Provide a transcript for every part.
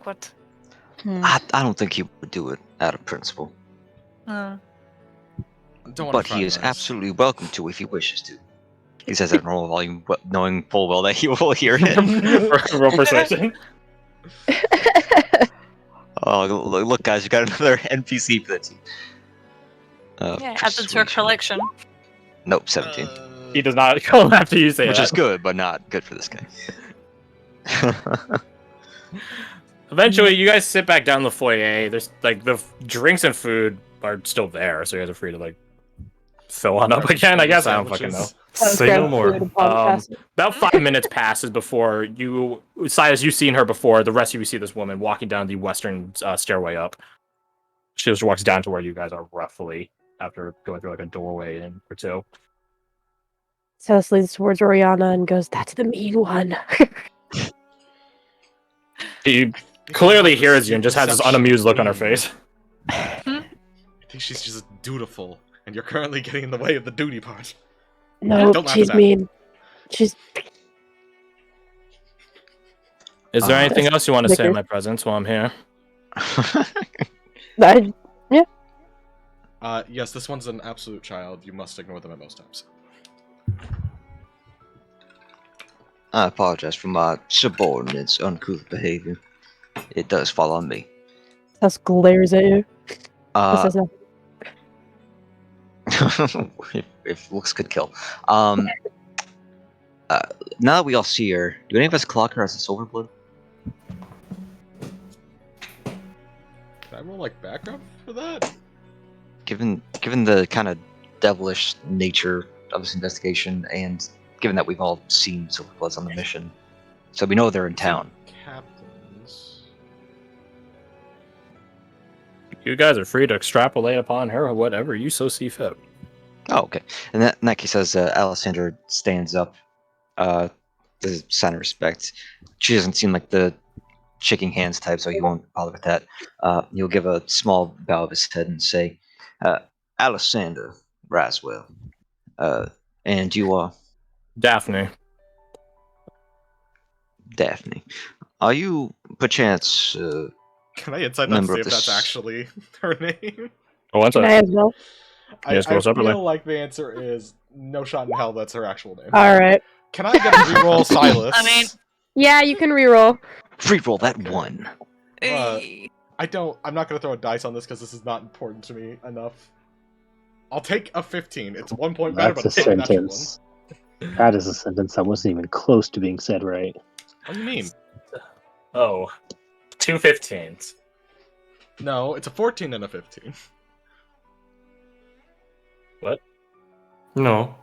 What? I don't think he would do it out of principle. Uh, But he is absolutely welcome to if he wishes to. He says at normal volume, knowing full well that he will hear him. Roll persuasion. Oh, look, guys, you got another NPC for that team. yeah, add them to our collection. Nope, 17. He does not call after you say Which that. is good, but not good for this guy. Eventually, you guys sit back down in the foyer. There's like the drinks and food are still there, so you guys are free to like fill on up again. I guess I don't fucking know. Say no more. About 5 minutes passes before you, Silas, you've seen her before. The rest of you see this woman walking down the western stairway up. She just walks down to where you guys are roughly after going through like a doorway in or two. Silas leads towards Oriana and goes, "That's the mean one." She clearly hears you and just has this unamused look on her face. I think she's just dutiful, and you're currently getting in the way of the duty part. No, Don't laugh she's at that. mean. She's. Is there anything else you want to say in Snickers. my presence while I'm here? Yes, this one's an absolute child. You must ignore them at most times. I apologize for my subordinate's uncouth behavior. It does fall on me. Silas glares at you. Says no. if looks could kill. Now that we all see her, do any of us clock her as a silver blood? Can I roll like background for that? Given the kind of devilish nature of this investigation, and given that we've all seen silver bloods on the mission, so we know they're in town. Captains. You guys are free to extrapolate upon her or whatever you so see fit. Oh, okay. And in that case, as Alessandra stands up, the sign of respect. She doesn't seem like the shaking hands type, so he won't bother with that. He'll give a small bow of his head and say, Alessandra Raswell. And you are? Daphne. Daphne. Are you, perchance, Can I insight that to member see of if that's this- actually her name? Oh, one Can I second. as well? Yes, I roll separately. feel like the answer is no shot in hell that's her actual name. Alright. Can I get a reroll Silas? I mean, Yeah, you can reroll. Reroll that Okay. one. I'm not going to throw a dice on this because this is not important to me enough. I'll take a 15. It's 1 point better, That's but a it's not a natural one. sentence. That is a sentence that wasn't even close to being said right. What do you mean? Oh, 2 15s. No, it's a 14 and a 15. No.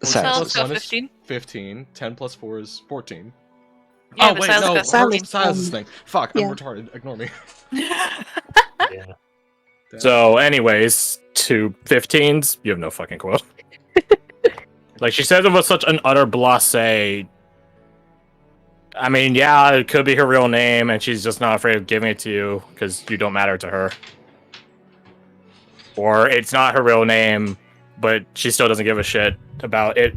Silas Silas. go One is 15. 15. 10 plus 4 is 14. Yeah, oh, but wait, Silas no. got Silas' 17. thing. Fuck, Yeah. I'm retarded. Ignore me. Yeah. So, anyways, 2 15s. You have no fucking clue. Like, she says it with such an utter blasé. I mean, yeah, it could be her real name, and she's just not afraid of giving it to you because you don't matter to her. Or it's not her real name, but she still doesn't give a shit about it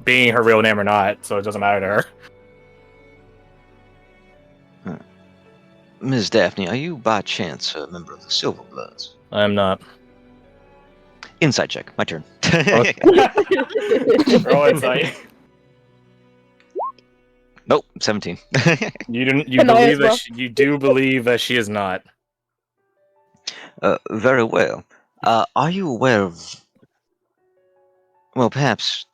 being her real name or not, so it doesn't matter to her. Ms. Daphne, are you by chance a member of the Silver Bloods? I am not. Insight check. My turn. Roll insight. Nope, 17. You didn't. You And I believe as that well. you do believe that she is not. Very well. Are you aware of... Well, perhaps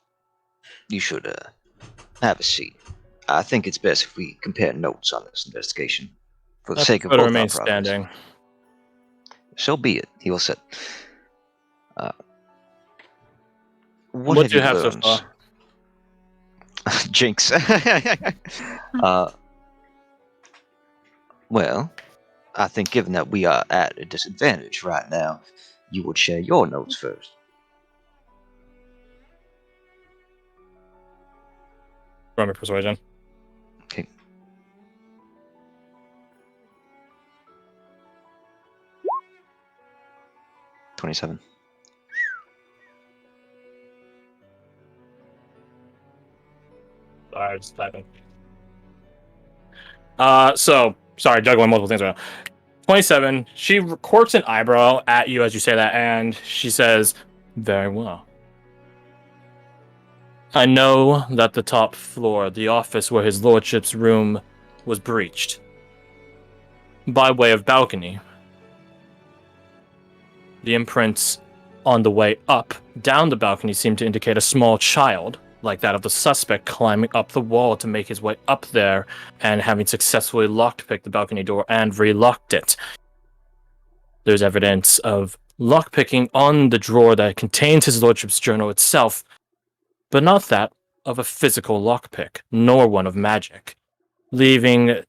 you should have a seat. I think it's best if we compare notes on this investigation. For the sake of But both our remain progress. standing. So be it, he will sit. What do you have so learned? far? Jinx. Well, I think given that we are at a disadvantage right now, you would share your notes first. Roll me persuasion. Okay. $27. Alright, just typing. So Sorry, juggling multiple things right now. 27. She quirks an eyebrow at you as you say that, and she says, "Very well. I know that the top floor, the office where his lordship's room was breached, by way of balcony. The imprints on the way up, down the balcony seem to indicate a small child, like that of the suspect, climbing up the wall to make his way up there and having successfully lockpicked the balcony door and relocked it. There's evidence of lockpicking on the drawer that contains his lordship's journal itself, but not that of a physical lockpick, nor one of magic, leaving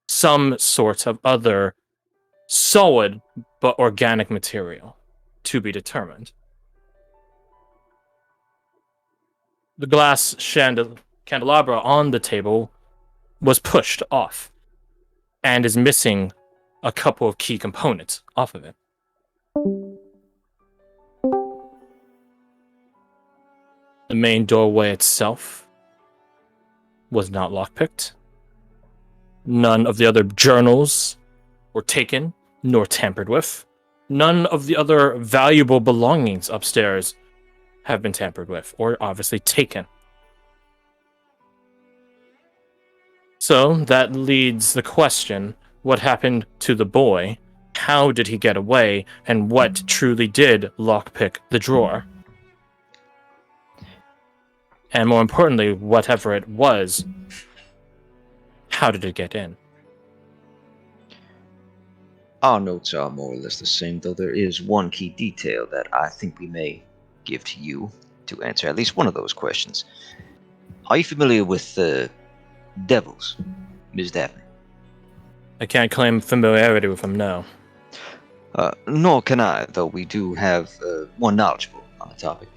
some sort of other solid but organic material to be determined. The glass candelabra on the table was pushed off and is missing a couple of key components off of it. The main doorway itself was not lockpicked. None of the other journals were taken nor tampered with. None of the other valuable belongings upstairs have been tampered with or obviously taken. So that leads the question, what happened to the boy? How did he get away? And what truly did lockpick the drawer? And more importantly, whatever it was, how did it get in? Our notes are more or less the same, though there is one key detail that I think we may give to you to answer at least one of those questions. Are you familiar with the devils, Ms. Daphne? I can't claim familiarity with him, no. Nor can I, though we do have one knowledgeable on the topic.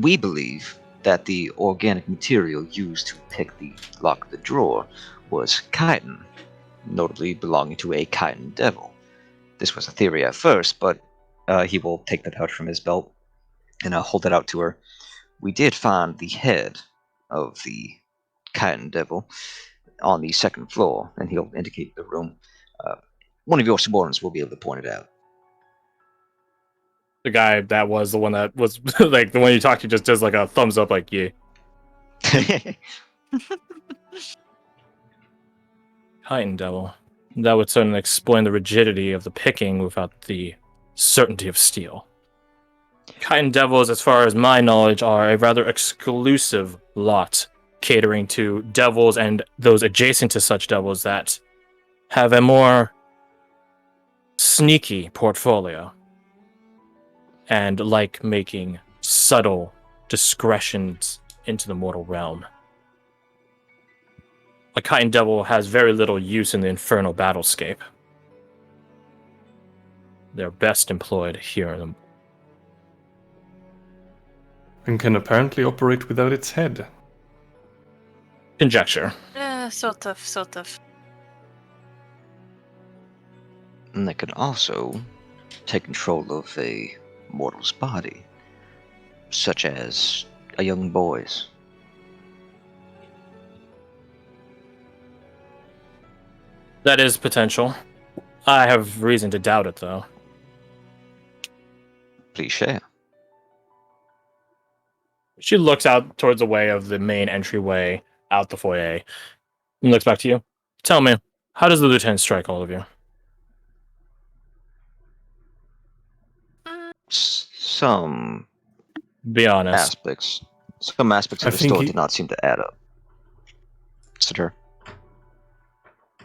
We believe that the organic material used to lock the drawer was chitin, notably belonging to a chitin devil. This was a theory at first, but he will take the pouch from his belt and hold it out to her. We did find the head of the chitin devil on the second floor, and he'll indicate the room. One of your subordinates will be able to point it out. The guy that was the one that was like the one you talked to just does like a thumbs up, like, yeah. Chitin devil. That would certainly explain the rigidity of the picking without the certainty of steel. Chitin devils, as far as my knowledge, are a rather exclusive lot, catering to devils and those adjacent to such devils that have a more sneaky portfolio and like making subtle discretions into the mortal realm. A chitin devil has very little use in the infernal battlescape. They're best employed here in the... And can apparently operate without its head. Conjecture. Sort of. And they can also take control of a mortal's body, such as a young boy's. That is potential. I have reason to doubt it, though. Please share. She looks out towards the way of the main entryway out the foyer and looks back to you. Tell me, how does the lieutenant strike all of you? Some Be honest. aspects of the story did not seem to add up. Sir.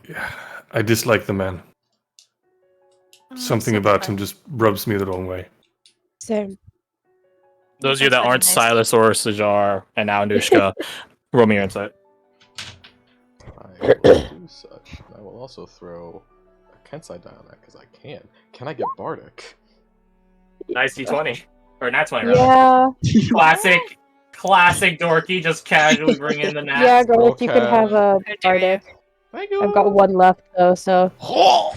Yeah, I dislike the man. Something about him just rubs me the wrong way. Same. Those of you that aren't Nice. Silas or Sajar and now Anushka, roll me your insight. I will do such. I will also throw a Kensai die on that because I can. Can I get Bardic? Nice D20. Or nat 20, rather. Yeah. Classic dorky, just casually bring in the nat. Yeah, Garth, you can Okay. have a Bardic. Thank you. I've got one left though, so. Oh,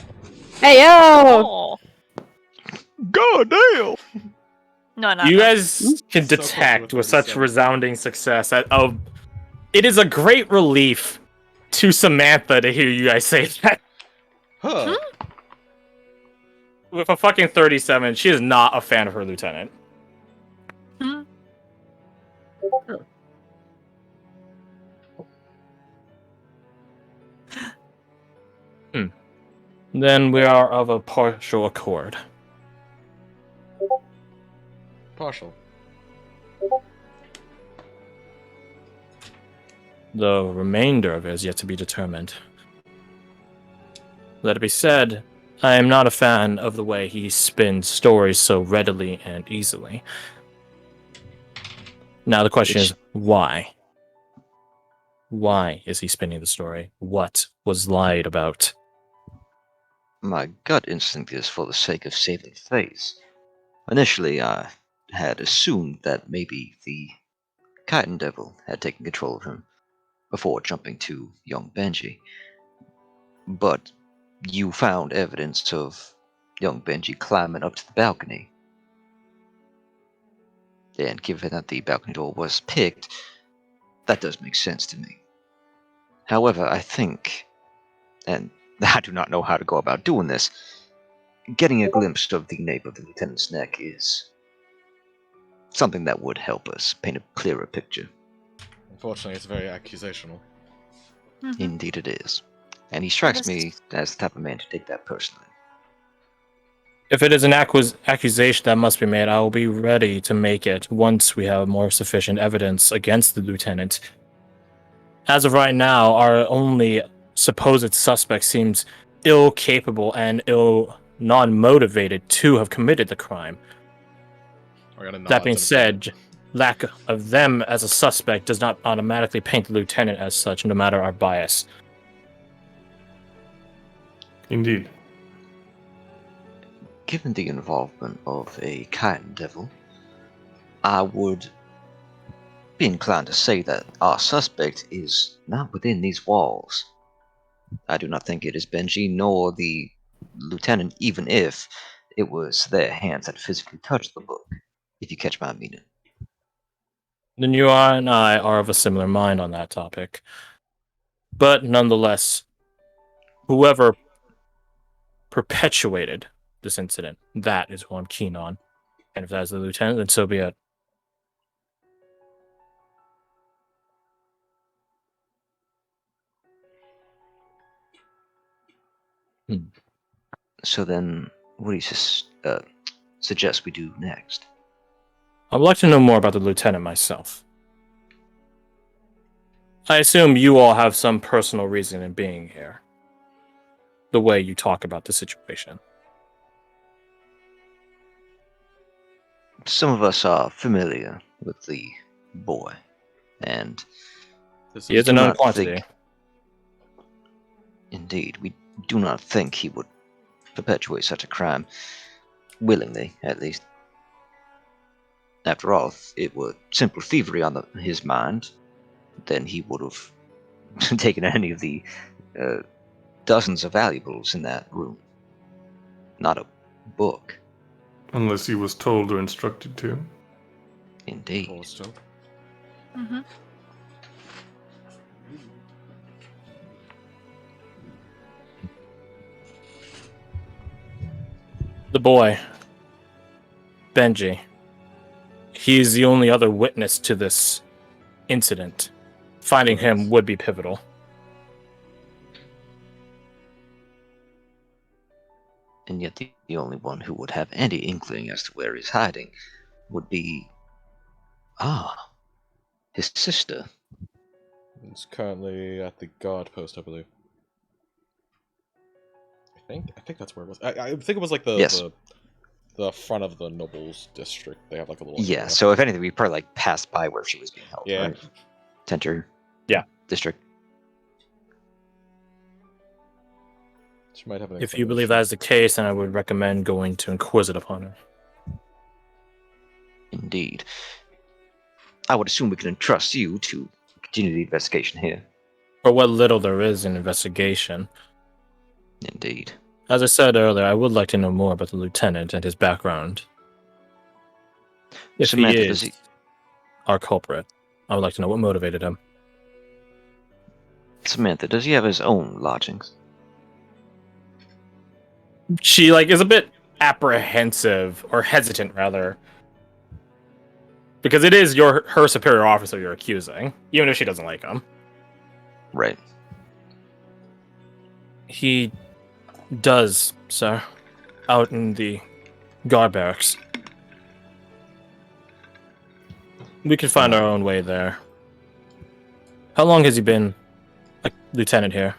Hey yo! Oh. God damn! No. You guys can So close detect to a with such 37. resounding success that it is a great relief to Samantha to hear you guys say that. Huh. With a fucking 37, she is not a fan of her lieutenant. Hmm. Then we are of a partial accord. Partial. The remainder of it is yet to be determined. Let it be said, I am not a fan of the way he spins stories so readily and easily. Now the question is, why? Why is he spinning the story? What was lied about? My gut instinct is for the sake of saving face. Initially, I had assumed that maybe the Chitin Devil had taken control of him before jumping to young Benji. But you found evidence of young Benji climbing up to the balcony. And given that the balcony door was picked, that does make sense to me. However, I think, and I do not know how to go about doing this, getting a glimpse of the nape of the lieutenant's neck is something that would help us paint a clearer picture. Unfortunately, it's very accusational. Mhm. Indeed it is. And he strikes This me is- as the type of man to take that personally. If it is an accusation that must be made, I will be ready to make it once we have more sufficient evidence against the lieutenant. As of right now, our only supposed suspect seems ill-capable and non-motivated to have committed the crime. I got a nod That being to the said, lack of them as a suspect does not automatically paint the lieutenant as such, no matter our bias. Indeed. Given the involvement of a Chitin Devil, I would be inclined to say that our suspect is not within these walls. I do not think it is Benji nor the lieutenant, even if it was their hands that physically touched the book, if you catch my meaning. Then you and I are of a similar mind on that topic. But nonetheless, whoever perpetuated this incident, that is who I'm keen on. And if that is the lieutenant, then so be it. So then, what do you suggest we do next? I would like to know more about the lieutenant myself. I assume you all have some personal reason in being here. The way you talk about the situation. Some of us are familiar with the boy, and This He is a do known not quantity. think- indeed, we do not think he would perpetuate such a crime willingly, at least. After all, if it were simple thievery on his mind, then he would have taken any of the dozens of valuables in that room. Not a book, Unless he was told or instructed to. indeed. Forced to. Mhm. The boy, Benji. He's the only other witness to this incident. Finding him would be pivotal. And yet the only one who would have any inkling as to where he's hiding would be... his sister. It's currently at the guard post, I believe. I think that's where it was. I think it was like Yes. the front of the nobles district. They have like a little Yeah, area. so if anything, we probably passed by where she was being held, Yeah. right? Center. Yeah. District. She might have an If you believe that explanation. is the case, then I would recommend going to inquisite upon her. Indeed. I would assume we can entrust you to continue the investigation here. For what little there is in investigation. Indeed. As I said earlier, I would like to know more about the lieutenant and his background. If Samantha, he does is our culprit, I would like to know what motivated him. Samantha, does he have his own lodgings? She like is a bit apprehensive or hesitant rather. Because it is her superior officer you're accusing, even if she doesn't like him. Right. He does, sir. Out in the guard barracks. We could find our own way there. How long has he been a lieutenant here?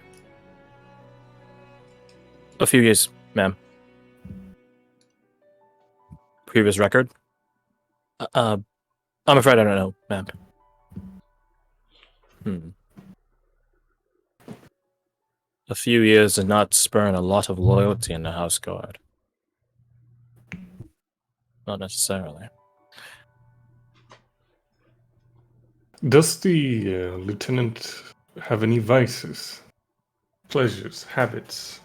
A few years, ma'am. Previous record? I'm afraid I don't know, ma'am. A few years does not spurn a lot of loyalty in the house guard. Not necessarily. Does the lieutenant have any vices, pleasures, habits?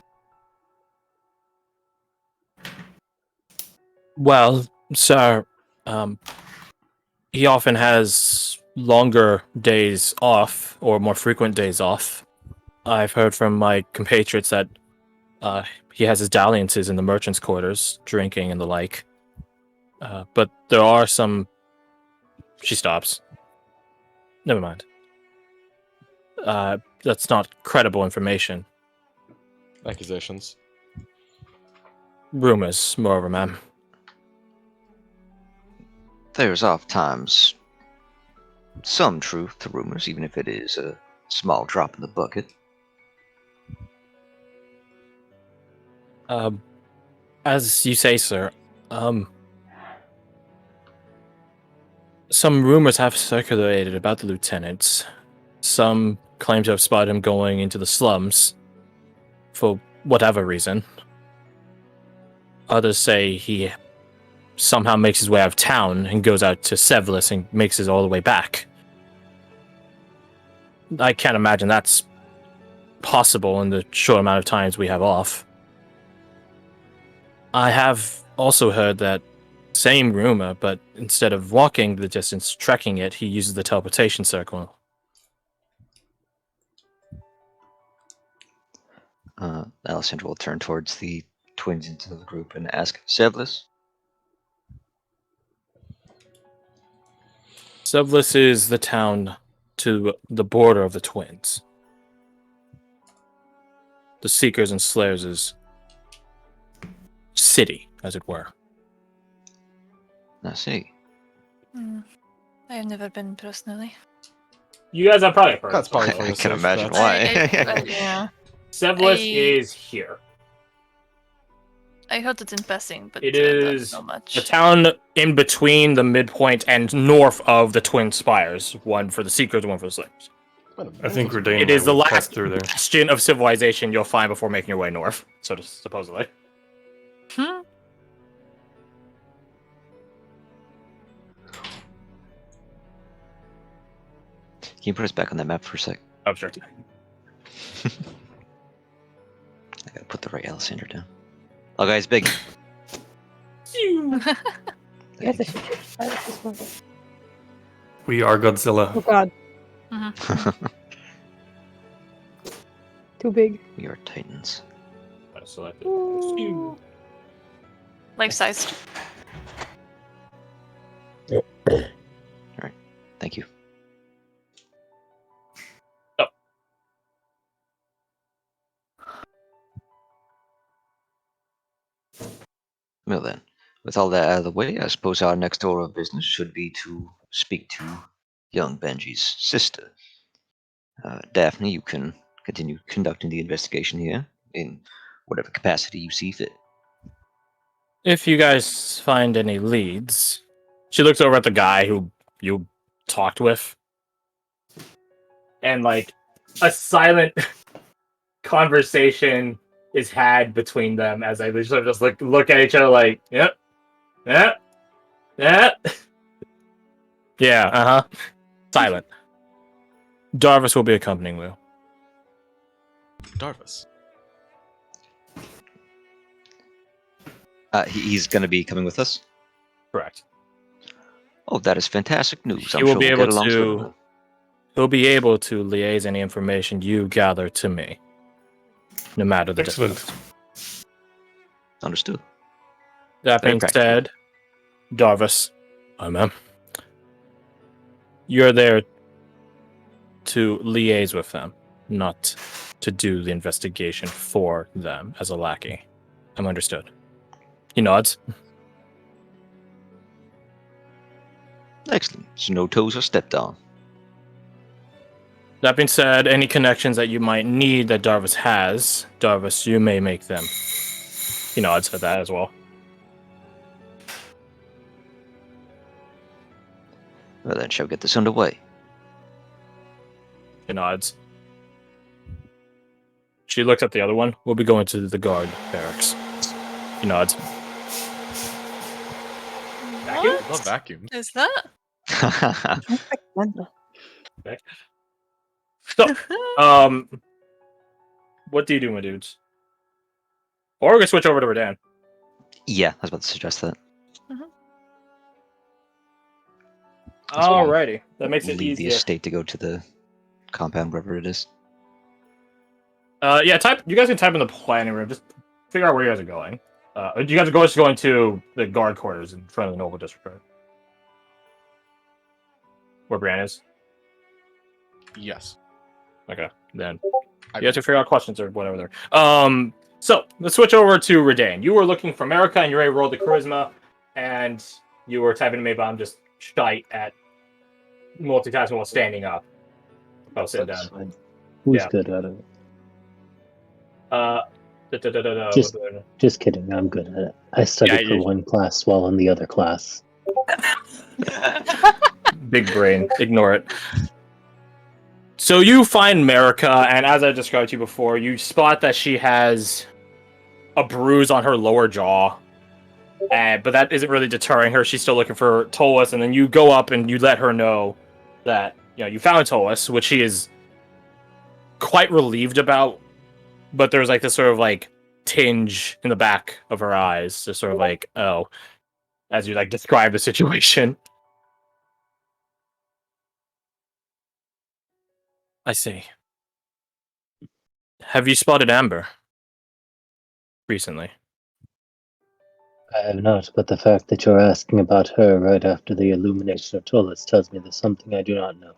Well, sir, he often has longer days off, or more frequent days off. I've heard from my compatriots that he has his dalliances in the merchants' quarters, drinking and the like. But there are some... She stops. Never mind. That's not credible information. Accusations. Rumors, moreover, ma'am. There's oftentimes some truth to rumors, even if it is a small drop in the bucket. As you say, sir, some rumors have circulated about the lieutenant. Some claim to have spotted him going into the slums for whatever reason. Others say he somehow makes his way out of town and goes out to Sevlis and makes his all the way back. I can't imagine that's possible in the short amount of times we have off. I have also heard that same rumor, but instead of walking the distance, trekking it, he uses the teleportation circle. Alessandra will turn towards the twins into the group and ask, Sevlis? Sevlis is the town to the border of the twins. The Seekers and Slayers' city, as it were. I see. I've never been personally. You guys have probably heard. That's probably I for a can safe imagine bet. why. Yeah. Sevlis is here. I heard it in passing, but It not is so much. a town in between the midpoint and north of the Twin Spires. One for the Seekers, one for the Slayers. I think Redain It is the pass last through there. bastion of civilization you'll find before making your way north, supposedly. Hmm? Can you put us back on that map for a sec? Oh, sure. I gotta put the right Alessandra down. Oh, guys, big. You guys, I should change silence this morning. We are Godzilla. Oh god, too big. We are titans. Ooh. Life-sized. Thank you. Well then, with all that out of the way, I suppose our next order of business should be to speak to young Benji's sister. Daphne, you can continue conducting the investigation here in whatever capacity you see fit. If you guys find any leads, she looks over at the guy who you talked with, and like a silent conversation is had between them as they sort of just look at each other like, yep, yep, yep, yeah, silent. Darvis will be accompanying Will. Darvis. He's going to be coming with us? Correct. Oh, that is fantastic news. He I'm will sure be we'll able get along to- swimmingly. he'll be able to liaise any information you gather to me, no matter the Excellent. distance. Understood. That Very being practical. said, Darvis, hi ma'am. You're there to liaise with them, not to do the investigation for them as a lackey. I'm understood. He nods. Excellent. So no toes are stepped on. That being said, any connections that you might need that Darvis has, Darvis, you may make them. He nods at that as well. Well, then shall we get this underway? He nods. She looks at the other one. We'll be going to the guard barracks. He nods. Vacuum? What? Love vacuum. Is that? So, what do you do, my dudes? Or we can switch over to Redan. Yeah, I was about to suggest that. Alrighty, that makes it Leave the easier. estate to go to the compound, wherever it is. Yeah, type. You guys can type in the planning room. Just figure out where you guys are going. You guys are just going to the guard quarters in front of the Noble District, right? Where Brian is. Yes. Okay, then I you have to figure out questions or whatever there. So let's switch over to Redan. You were looking for America, and you already rolled the charisma, and you were typing to me, but I'm just shite at multitasking while standing up. I'll sit That's down. fine. Who's Yeah. good at it? Uh, Just- Just kidding. I'm good at it. I studied Yeah, for you- one class while in the other class. Big brain. Ignore it. So you find America, and as I described to you before, you spot that she has a bruise on her lower jaw. But that isn't really deterring her. She's still looking for Tolas, and then you go up and you let her know that you found Tolas, which she is quite relieved about. But there's like this sort of like tinge in the back of her eyes, just sort of like, oh, as you like describe the situation. I see. Have you spotted Amber recently? I have not, but the fact that you're asking about her right after the illumination of Tolis tells me there's something I do not know.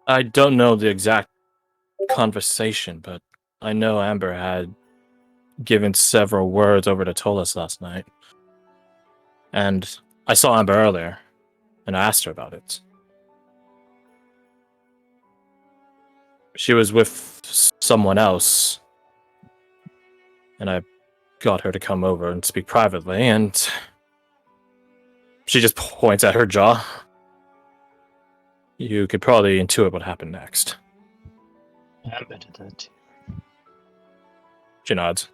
I don't know the exact conversation, but I know Amber had given several words over to Tolis last night. And I saw Amber earlier, and I asked her about it. She was with someone else, and I got her to come over and speak privately, and she just points at her jaw. You could probably intuit what happened next. Amber did that too. She nods.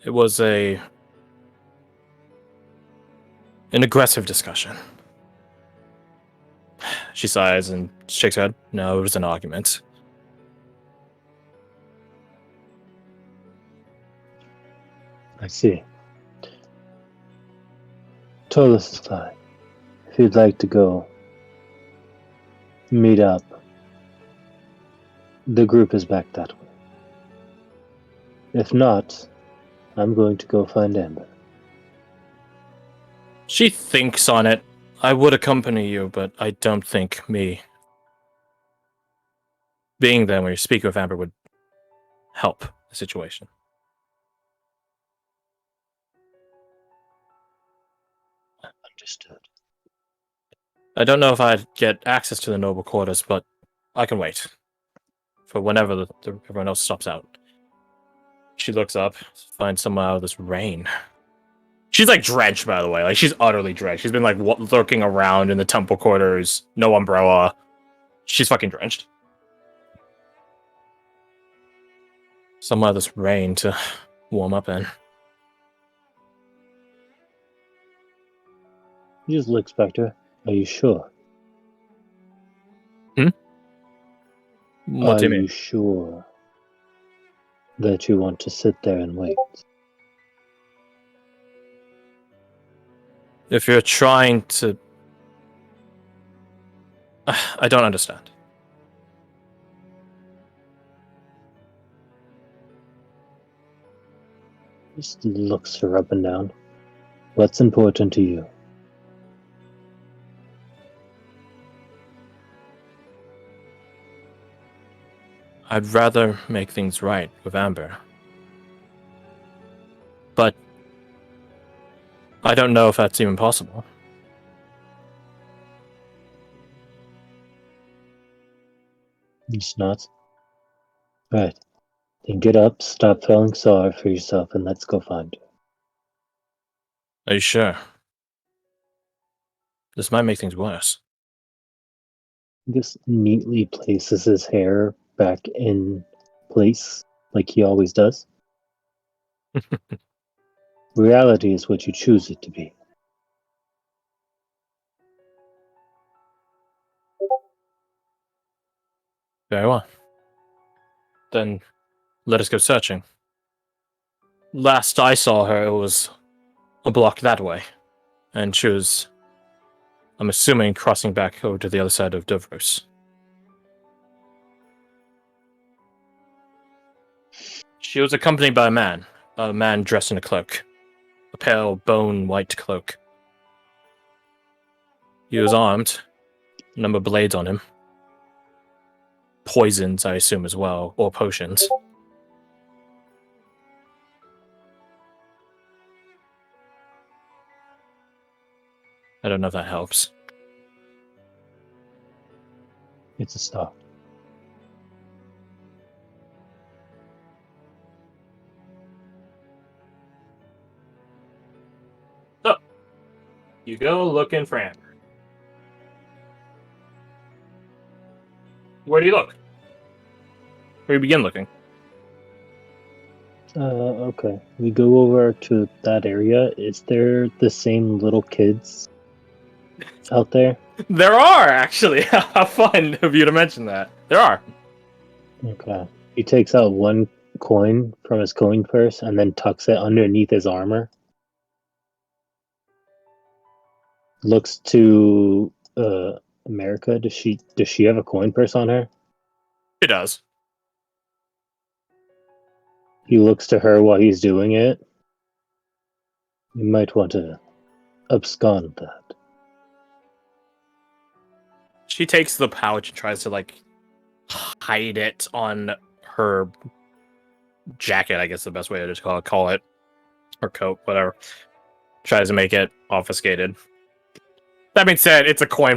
It was an aggressive discussion. She sighs and shakes her head. No, it was an argument. I see. Tolis is fine. If you'd like to go meet up, the group is back that way. If not, I'm going to go find Amber. She thinks on it. I would accompany you, but I don't think me being there when you speak with Amber would help the situation. Understood. I don't know if I'd get access to the noble quarters, but I can wait for whenever everyone else stops out. She looks up, finds someone out of this rain. She's like drenched, by the way. Like she's utterly drenched. She's been like lurking around in the temple quarters, no umbrella. She's fucking drenched. Someone out of this rain to warm up in. He just looks back to her. Are you sure? What do you mean? Are you sure? that you want to sit there and wait. If you're trying to... I don't understand. Just looks her up and down. What's important to you? I'd rather make things right with Amber. But I don't know if that's even possible. It's not. Right. Then get up, stop feeling sorry for yourself, and let's go find her. Are you sure? This might make things worse. Just neatly places his hair back in place, like he always does. Reality is what you choose it to be. Very well. Then let us go searching. Last I saw her, it was a block that way. And she was, I'm assuming, crossing back over to the other side of Dovros. She was accompanied by a man dressed in a cloak. A pale, bone-white cloak. He was armed, a number of blades on him. Poisons, I assume, as well, or potions. I don't know if that helps. It's a start. So, you go looking for Amber. Where do you look? Where do you begin looking? Okay. We go over to that area. Is there the same little kids out there? There are, actually. How fun of you to mention that. There are. Okay. He takes out one coin from his coin purse and then tucks it underneath his armor. Looks to America. Does she have a coin purse on her? It does. He looks to her while he's doing it. You might want to abscond that. She takes the pouch and tries to, like, hide it on her jacket, I guess the best way to just call it. Or coat, whatever. Tries to make it obfuscated. That being said, it's a coin